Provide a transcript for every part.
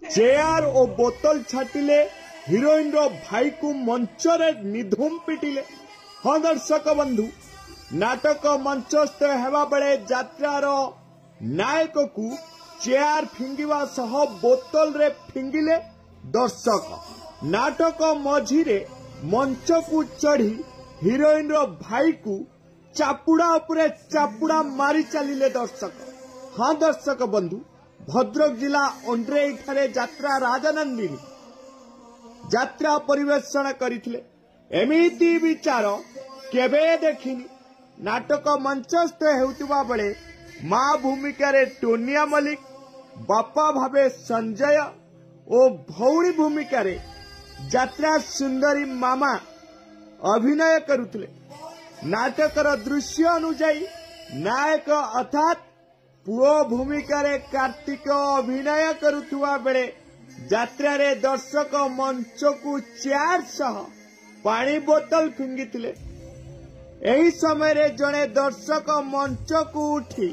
Chair और बोतल छाटिले heroine रो भाई को मंच रे निधुम पिटिले। हाँ दर्शक बंधु, नाटक मंचस्थ हेबा बेले यात्रार नायक को चेयर फिंगिवा सह बोतल रे फिंगिले दर्शक। नाटक मझिरे मंच को चढ़ी हिरोइन रो भाई को चापुड़ा उपरे चापुड़ा मारी चलिले दर्शक। हाँ दर्शक बंधु, भद्रक जिला अंड्रेई ठारे यात्रा राजनंदिनी यात्रा परिवेषण करथिले। एमिति विचार केबे देखिनी। नाटक मंचस्थ हेउतबा बेले मां भूमिका रे टोनिया मलिक, बापा भावे संजय और भौरी भूमिका रे यात्रा सुंदरी मामा अभिनय करुथिले। नाटकर दृश्य अनुଯାयी नायक अर्थात पुओ भूमिका रे कार्तिक अभिनय करुथुवा बेले यात्रा रे दर्शक मंच को चेयर सह पानी बोतल फिंगिथिले। एही समय रे जने दर्शक मंच को उठी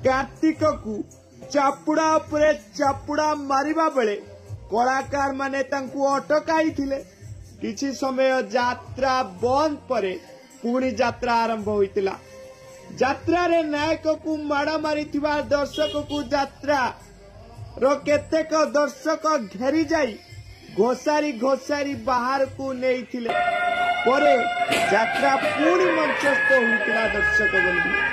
कार्तिक को चापुड़ा उपरे चापुड़ा मारिबा बेले कलाकार माने तांकु अटकाइथिले। किछि समय यात्रा बंद परे पुणी यात्रा आरंभ होइतिला। यात्रा रे नायक को माड़ा मारिथिबा दर्शक को यात्रा रो केतेक दर्शक घेरी जाई घोसारी घोसारी बाहर को नेइथिले। परे यात्रा पुणी मंचस्थ होइतिला दर्शक बंधु।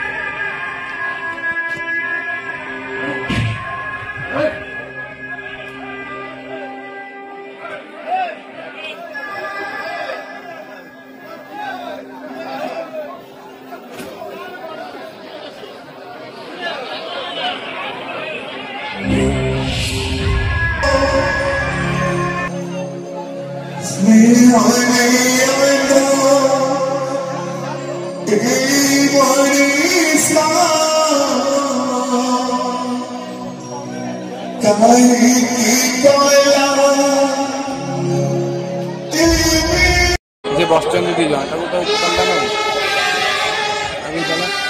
बस स्टैंड दी जाए तो चलता नहीं अभी चला।